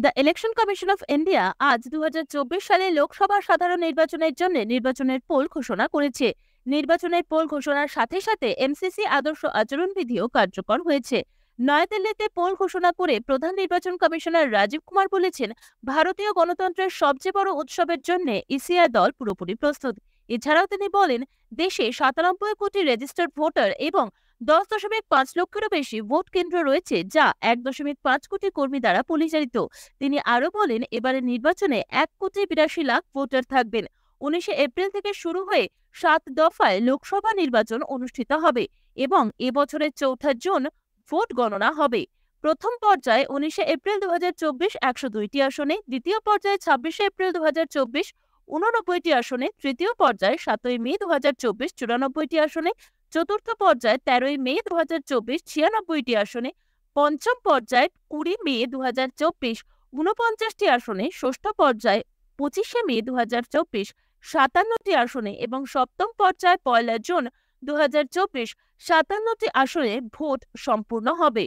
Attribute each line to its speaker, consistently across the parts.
Speaker 1: The election commission of India আজ 2024 সালে লোকসভা সাধারণ নির্বাচনের জন্য নির্বাচনের পোল ঘোষণা করেছে। নির্বাচনের পোল ঘোষণার সাথে সাথে এমসিসি আদর্শ আচরণবিধিও কার্যকর হয়েছে। নয়াদিল্লিতে পোল ঘোষণা করে প্রধান নির্বাচন কমিশনার রাজীব কুমার বলেছেন, ভারতীয় গণতন্ত্রের সবচেয়ে বড় উৎসবের জন্য ইসিআই দল পুরোপুরি প্রস্তুত। এছাড়াও তিনি বলেন, দেশে 97 কোটি রেজিস্টার্ড ভোটার এবং 10.5 লক্ষেরও বেশি ভোট কেন্দ্র রয়েছে, যা 1.5 কোটি কর্মী দ্বারা পরিচালিত। তিনি আরো বলেন, এবারের নির্বাচনে 1,82,00,000 ভোটার থাকবেন। 19 এপ্রিল থেকে শুরু হয়ে 7 দফায় লোকসভা নির্বাচন অনুষ্ঠিত হবে এবং এবছরের 4 জুন ভোট গণনা হবে। প্রথম পর্যায়ে 19 এপ্রিল 2024 102টি আসনে, দ্বিতীয় পর্যায়ে 26 এপ্রিল 2024 89টি আসনে, তৃতীয় পর্যায়ে 7 মে 2024 94টি আসনে, চতুর্থ পর্যায়ে 13 মে 2024 96টি আসনে, পঞ্চম পর্যায়ে 20 মে 2024 49টি আসনে, ষষ্ঠ পর্যায়ে 25 মে 2024 57টি আসনে এবং সপ্তম পর্যায়ে 1 জুন 2024 57টি আসনে ভোট সম্পূর্ণ হবে।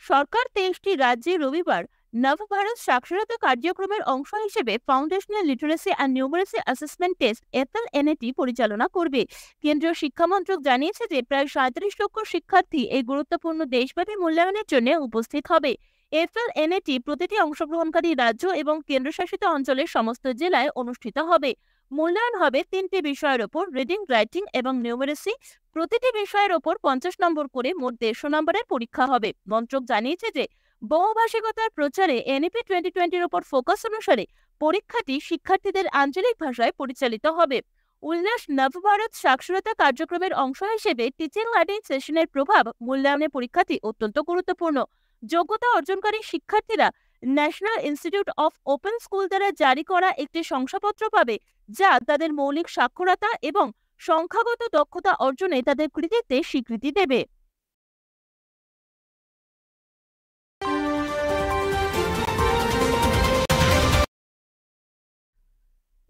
Speaker 1: সরকার 23টি রাজ্যে রবিবার নবভারত সাক্ষরতা কার্যক্রমের অংশ হিসেবে foundational literacy and numeracy assessment test FLNAT পরিচালনা করবে। কেন্দ্রীয় শিক্ষা মন্ত্রক জানিয়েছে যে প্রায় 37 লক্ষ শিক্ষার্থী এই গুরুত্বপূর্ণ দেশব্যাপী মূল্যায়নের জন্য উপস্থিত হবে। এফএলএনএটি প্রতিটি অংশগ্রহণকারী রাজ্য এবং কেন্দ্রশাসিত অঞ্চলের সমস্ত জেলায় অনুষ্ঠিত হবে। মূল্যায়ন হবে 3টি বিষয়ের ওপর, রিডিং, রাইটিং এবং নিউমারেসি। প্রতিটি বিষয়ের ওপর 50 নম্বর করে মোট 150 নম্বরের পরীক্ষা হবে। মন্ত্রক জানিয়েছে যে বহুভাষিকতার প্রচারে এনইপি 2020-র ওপর ফোকাস অনুসারে পরীক্ষাটি শিক্ষার্থীদের আঞ্চলিক ভাষায় পরিচালিত হবে। উল্লাস নবভারত সাক্ষরতা কার্যক্রমের অংশ হিসেবে টিচিং লার্নিং সেশনের প্রভাব মূল্যায়নের পরীক্ষাটি অত্যন্ত গুরুত্বপূর্ণ। যোগ্যতা অর্জনকারী শিক্ষার্থীরা national institute of open school দ্বারা জারি করা একটি শংসাপত্র পাবে, যা তাদের মৌলিক সাক্ষরতা এবং সংখ্যাগত দক্ষতা অর্জনে তাদের কৃতিত্বের স্বীকৃতি দেবে।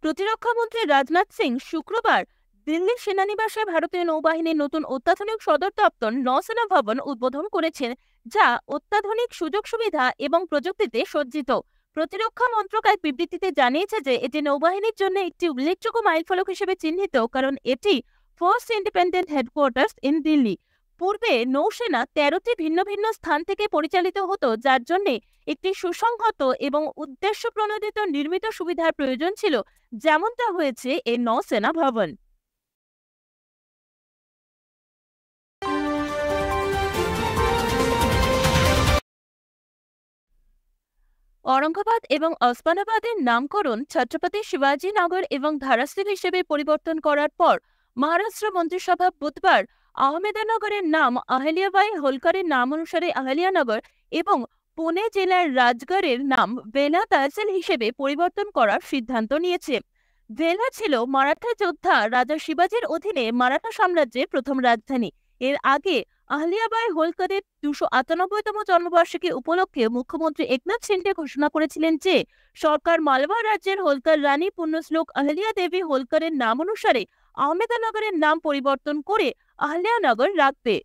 Speaker 1: প্রতিরক্ষামন্ত্রী রাজনাথ সিং শুক্রবার দিল্লির সেনানিবাসে ভারতীয় নৌবাহিনীর নতুন অত্যাধুনিক সদর দপ্তর নৌসেনা ভবন উদ্বোধন করেছেন, যা অত্যাধুনিক সুযোগ সুবিধা এবং প্রযুক্তিতে সজ্জিত। প্রতিরক্ষা মন্ত্রক এক বিবৃতিতে জানিয়েছে যে এটি নৌবাহিনীর জন্য একটি উল্লেখযোগ্য মাইলফলক হিসেবে চিহ্নিত, কারণ এটি first independent headquarters in Delhi. পূর্বে নৌসেনা 13টি ভিন্ন ভিন্ন স্থান থেকে পরিচালিত হতো, যার জন্য একটি সুসংহত এবং উদ্দেশ্য প্রণোদিত নির্মিত সুবিধার প্রয়োজন ছিল, যেমনটা হয়েছে এই নৌসেনা ভবন। औरंगाबाद এবং ওসমানাবাদের নামকরণ ছত্রপতি শিবাজী নগর এবং ধারাসিব হিসেবে পরিবর্তন করার পর মহারাষ্ট্র মন্ত্রিসভা বুধবার আহমেদানগরের নাম আহলিয়াবাই হোলকারের নাম অনুসারে আহলিয়ানগর এবং পুনে জেলার রাজগড়ের নাম বেলা তহসিল হিসেবে পরিবর্তন করার সিদ্ধান্ত নিয়েছে। বেলা ছিল মারাঠা যোদ্ধা রাজা শিবাজীর অধীনে মারাঠা সাম্রাজ্যের প্রথম রাজধানী। এর আগে আহলিয়াবাই হোলকারের 298তম জন্মবার্ষিকী উপলক্ষে মুখ্যমন্ত্রী একনাথ শিন্ডে ঘোষণা করেছিলেন যে সরকার মালওয়া রাজ্যের হোলকার রানী পুণ্যশ্লোক আহলিয়া দেবী হোলকারের নাম অনুসারে আহমেদানগরের নাম পরিবর্তন করে আহলিয়ানগর রাখবে।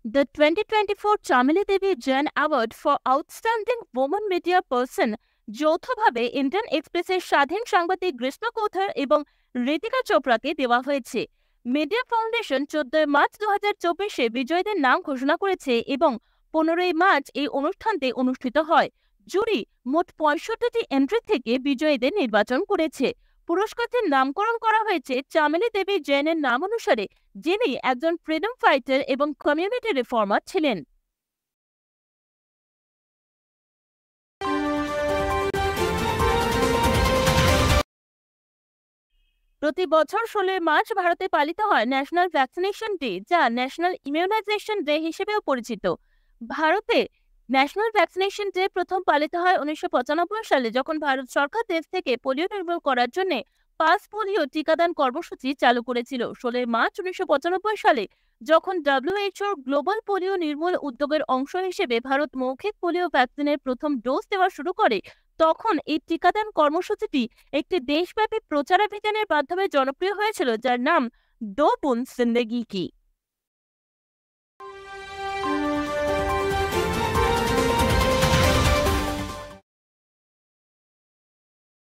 Speaker 1: The 2024 Chameli Devi Jain award for outstanding women media person যৌথভাবে ইন্ডিয়ান এক্সপ্রেসের স্বাধীন সাংবাদিক গ্রীষ্মা কোথার এবং ঋতিকা চোপড়াকে দেওয়া হয়েছে। মিডিয়া ফাউন্ডেশন 14 মার্চ 2024 বিজয়ীদের নাম ঘোষণা করেছে এবং 15 মার্চ এই অনুষ্ঠানটি অনুষ্ঠিত হয়। জুরি মোট 65টি এন্ট্রি থেকে বিজয়ীদের নির্বাচন করেছে। পুরস্কারটির নামকরণ করা হয়েছে চামেলি দেবী জৈনের নাম অনুসারে, যিনি একজন ফ্রিডম ফাইটার এবং কমিউনিটি রিফর্মার ছিলেন। প্রতি বছর 16 মার্চ ভারতে পালিত হয় ন্যাশনাল ভ্যাকসিনেশন ডে, যা ন্যাশনাল ইমিউনাইজেশন ডে হিসেবেও পরিচিত। ভারতে ন্যাশনাল ভ্যাকসিনেশন ডে প্রথম পালিত হয় 1995 সালে, যখন ভারত সরকার দেশ থেকে পোলিও নির্মূল করার জন্য পালস পোলিও টিকাদান কর্মসূচি চালু করেছিল। 16 মার্চ 1995 সালে যখন WHO গ্লোবাল পোলিও নির্মূল উদ্যোগের অংশ হিসেবে ভারত মৌখিক পোলিও ভ্যাকসিনের প্রথম ডোজ দেওয়া শুরু করে, তখন এই টিকাদান কর্মসূচিটি একটি দেশব্যাপী প্রচারাভিযানের মাধ্যমে জনপ্রিয় হয়েছিল, যার নাম দো বুন্দ জিন্দেগি কি।